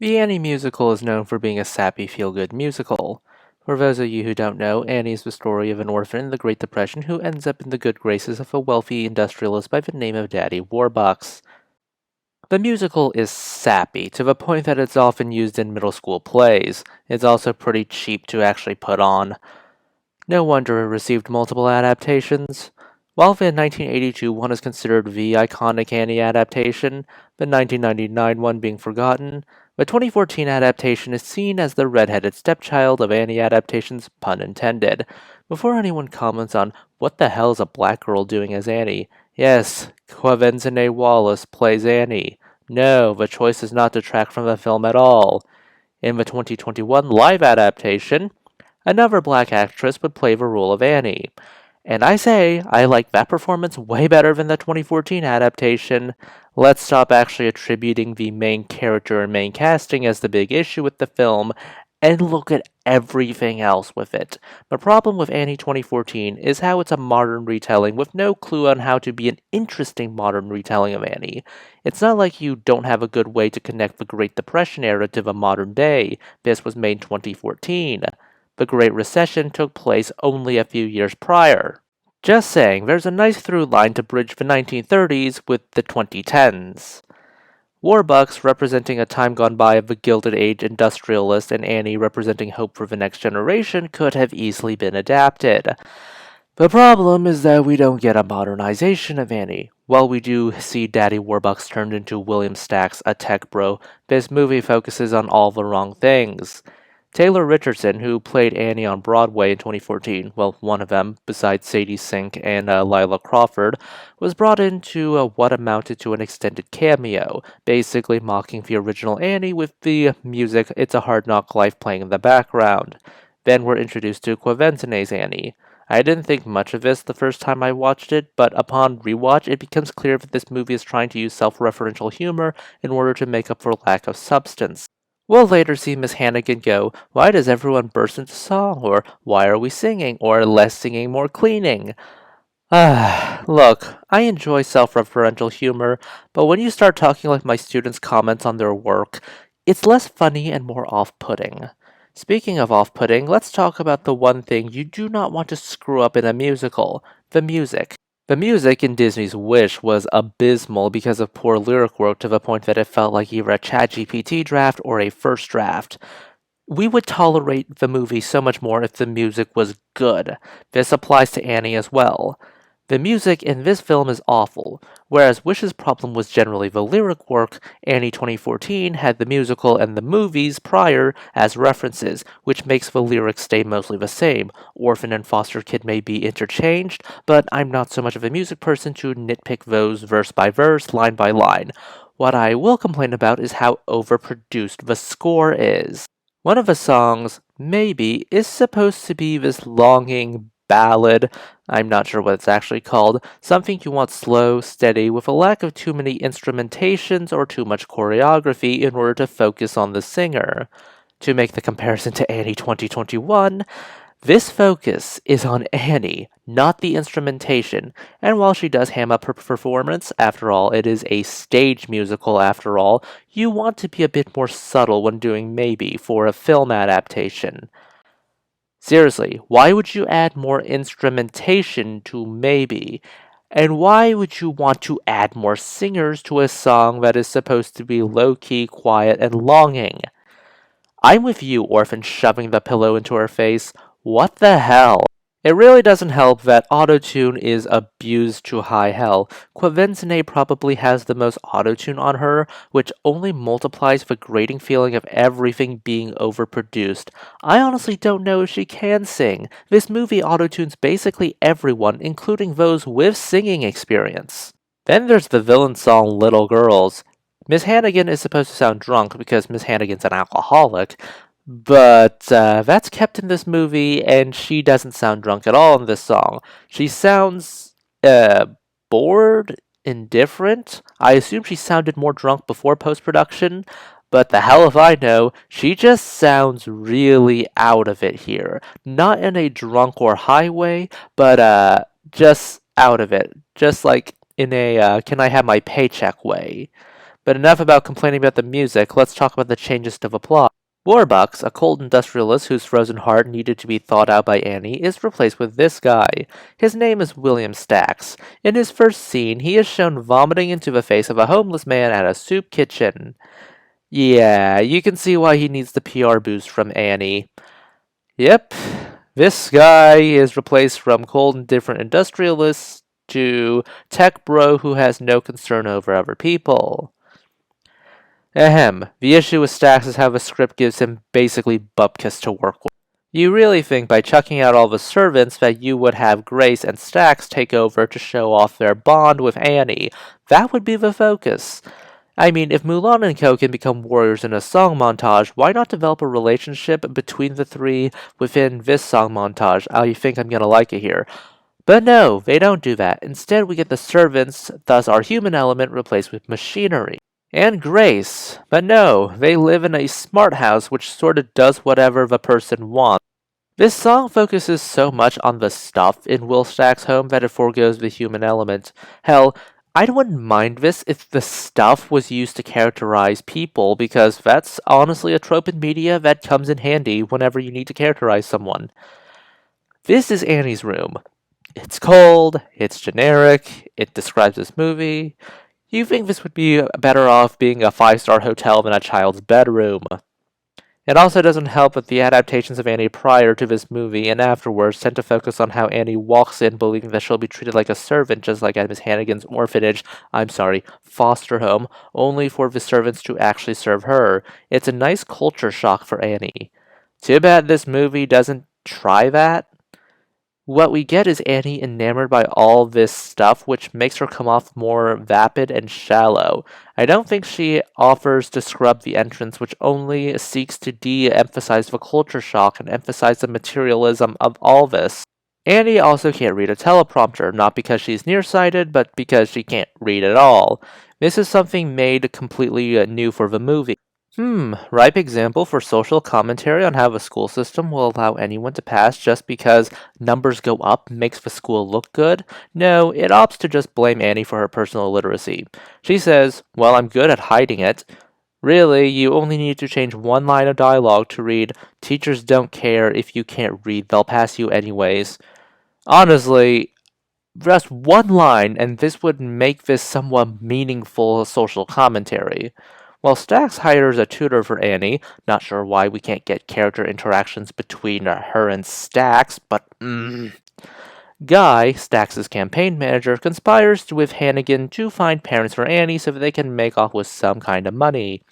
The Annie musical is known for being a sappy, feel-good musical. For those of you who don't know, Annie is the story of an orphan in the Great Depression who ends up in the good graces of a wealthy industrialist by the name of Daddy Warbucks. The musical is sappy, to the point that it's often used in middle school plays. It's also pretty cheap to actually put on. No wonder it received multiple adaptations. While the 1982 one is considered the iconic Annie adaptation, the 1999 one being forgotten, the 2014 adaptation is seen as the red-headed stepchild of Annie adaptations, pun intended. Before anyone comments on what the hell is a black girl doing as Annie, yes, Quvenzhané Wallis plays Annie. No, the choice does not detract from the film at all. In the 2021 live adaptation, another black actress would play the role of Annie. And I say, I like that performance way better than the 2014 adaptation. Let's stop actually attributing the main character and main casting as the big issue with the film, and look at everything else with it. The problem with Annie 2014 is how it's a modern retelling with no clue on how to be an interesting modern retelling of Annie. It's not like you don't have a good way to connect the Great Depression era to the modern day. This was made in 2014. The Great Recession took place only a few years prior. Just saying, there's a nice through line to bridge the 1930s with the 2010s. Warbucks representing a time gone by of the Gilded Age industrialist and Annie representing hope for the next generation could have easily been adapted. The problem is that we don't get a modernization of Annie. While we do see Daddy Warbucks turned into William Stack's A Tech Bro, this movie focuses on all the wrong things. Taylor Richardson, who played Annie on Broadway in 2014, well, one of them, besides Sadie Sink and Lila Crawford, was brought into what amounted to an extended cameo, basically mocking the original Annie with the music It's a Hard Knock Life playing in the background. Then we're introduced to Quvenzhané's Annie. I didn't think much of this the first time I watched it, but upon rewatch, it becomes clear that this movie is trying to use self-referential humor in order to make up for lack of substance. We'll later see Miss Hannigan go, "Why does everyone burst into song?" or "Why are we singing?" or "Less singing, more cleaning." Look, I enjoy self-referential humor, but when you start talking like my students' comments on their work, it's less funny and more off-putting. Speaking of off-putting, let's talk about the one thing you do not want to screw up in a musical, the music. The music in Disney's Wish was abysmal because of poor lyric work to the point that it felt like either a ChatGPT draft or a first draft. We would tolerate the movie so much more if the music was good. This applies to Annie as well. The music in this film is awful. Whereas Wish's problem was generally the lyric work, Annie 2014 had the musical and the movies prior as references, which makes the lyrics stay mostly the same. Orphan and foster kid may be interchanged, but I'm not so much of a music person to nitpick those verse by verse, line by line. What I will complain about is how overproduced the score is. One of the songs, Maybe, is supposed to be this longing ballad. I'm not sure what it's actually called. Something you want slow, steady, with a lack of too many instrumentations or too much choreography in order to focus on the singer. To make the comparison to Annie 2021, this focus is on Annie, not the instrumentation, and while she does ham up her performance, after all, it is a stage musical after all, you want to be a bit more subtle when doing Maybe for a film adaptation. Seriously, why would you add more instrumentation to Maybe? And why would you want to add more singers to a song that is supposed to be low-key, quiet, and longing? I'm with you, Orphan shoving the pillow into her face. What the hell? It really doesn't help that autotune is abused to high hell. Quvenzhané probably has the most autotune on her, which only multiplies the grating feeling of everything being overproduced. I honestly don't know if she can sing. This movie autotunes basically everyone, including those with singing experience. Then there's the villain song Little Girls. Miss Hannigan is supposed to sound drunk because Miss Hannigan's an alcoholic, but that's kept in this movie, and she doesn't sound drunk at all in this song. She sounds bored, indifferent. I assume she sounded more drunk before post-production, but the hell if I know, she just sounds really out of it here. Not in a drunk or high way, but just out of it. Just like in a can I have my paycheck way. But enough about complaining about the music, let's talk about the changes to the plot. Warbucks, a cold industrialist whose frozen heart needed to be thawed out by Annie, is replaced with this guy. His name is William Stacks. In his first scene, he is shown vomiting into the face of a homeless man at a soup kitchen. Yeah, you can see why he needs the PR boost from Annie. Yep, this guy is replaced from cold and indifferent industrialist to tech bro who has no concern over other people. Ahem. The issue with Stacks is how the script gives him basically bupkis to work with. You really think by chucking out all the servants that you would have Grace and Stacks take over to show off their bond with Annie. That would be the focus. I mean, if Mulan and Co. can become warriors in a song montage, why not develop a relationship between the three within this song montage? I think I'm gonna like it here. But no, they don't do that. Instead, we get the servants, thus our human element replaced with machinery. And Grace. But no, they live in a smart house which sort of does whatever the person wants. This song focuses so much on the stuff in Will Stack's home that it forgoes the human element. Hell, I wouldn't mind this if the stuff was used to characterize people, because that's honestly a trope in media that comes in handy whenever you need to characterize someone. This is Annie's room. It's cold, it's generic, it describes this movie. You think this would be better off being a 5-star hotel than a child's bedroom. It also doesn't help that the adaptations of Annie prior to this movie and afterwards tend to focus on how Annie walks in believing that she'll be treated like a servant, just like at Miss Hannigan's foster home, only for the servants to actually serve her. It's a nice culture shock for Annie. Too bad this movie doesn't try that. What we get is Annie enamored by all this stuff, which makes her come off more vapid and shallow. I don't think she offers to scrub the entrance, which only seeks to de-emphasize the culture shock and emphasize the materialism of all this. Annie also can't read a teleprompter, not because she's nearsighted, but because she can't read at all. This is something made completely new for the movie. Ripe example for social commentary on how the school system will allow anyone to pass just because numbers go up makes the school look good. No, it opts to just blame Annie for her personal illiteracy. She says, well, I'm good at hiding it. Really, you only need to change one line of dialogue to read, teachers don't care if you can't read, they'll pass you anyways. Honestly, just one line and this would make this somewhat meaningful social commentary. While Stacks hires a tutor for Annie, not sure why we can't get character interactions between her and Stacks, but Guy, Stacks' campaign manager, conspires with Hannigan to find parents for Annie so that they can make off with some kind of money.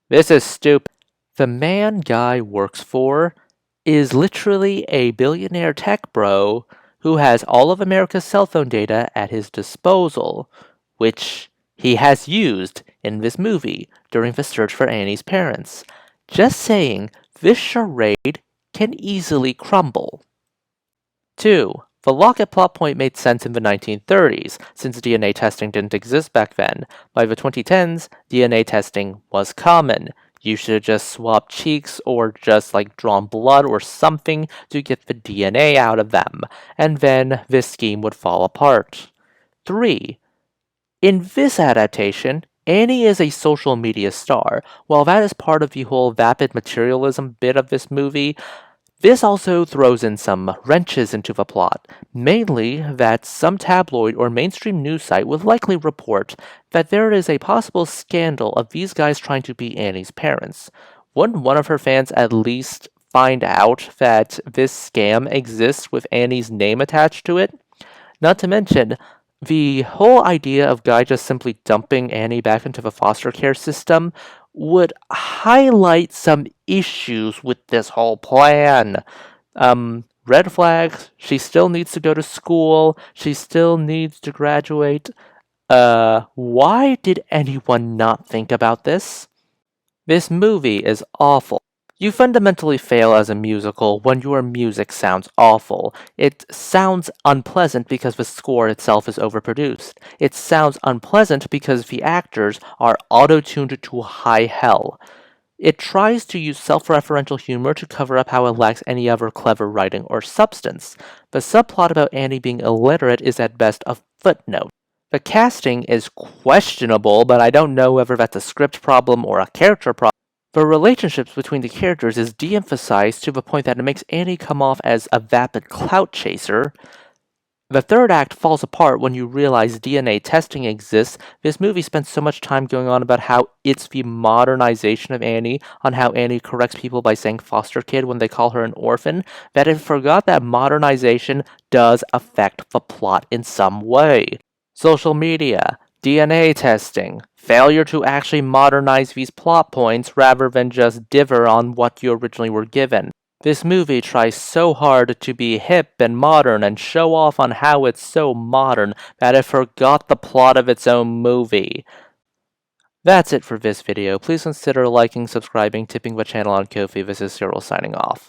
This is stupid. The man Guy works for is literally a billionaire tech bro who has all of America's cell phone data at his disposal, which he has used in this movie during the search for Annie's parents. Just saying, this charade can easily crumble. 2. The locket plot point made sense in the 1930s, since DNA testing didn't exist back then. By the 2010s, DNA testing was common. You should have just swapped cheeks or just drawn blood or something to get the DNA out of them, and then this scheme would fall apart. 3. In this adaptation, Annie is a social media star. While that is part of the whole vapid materialism bit of this movie, this also throws in some wrenches into the plot, mainly that some tabloid or mainstream news site would likely report that there is a possible scandal of these guys trying to be Annie's parents. Wouldn't one of her fans at least find out that this scam exists with Annie's name attached to it? Not to mention, the whole idea of Guy just simply dumping Annie back into the foster care system would highlight some issues with this whole plan. Red flags, she still needs to go to school, she still needs to graduate. Why did anyone not think about this? This movie is awful. You fundamentally fail as a musical when your music sounds awful. It sounds unpleasant because the score itself is overproduced. It sounds unpleasant because the actors are auto-tuned to high hell. It tries to use self-referential humor to cover up how it lacks any other clever writing or substance. The subplot about Annie being illiterate is at best a footnote. The casting is questionable, but I don't know whether that's a script problem or a character problem. The relationships between the characters is de-emphasized to the point that it makes Annie come off as a vapid clout chaser. The third act falls apart when you realize DNA testing exists. This movie spends so much time going on about how it's the modernization of Annie, on how Annie corrects people by saying foster kid when they call her an orphan, that it forgot that modernization does affect the plot in some way. Social media, DNA testing, failure to actually modernize these plot points rather than just differ on what you originally were given. This movie tries so hard to be hip and modern and show off on how it's so modern that it forgot the plot of its own movie. That's it for this video. Please consider liking, subscribing, tipping the channel on Ko-fi. This is Cyril signing off.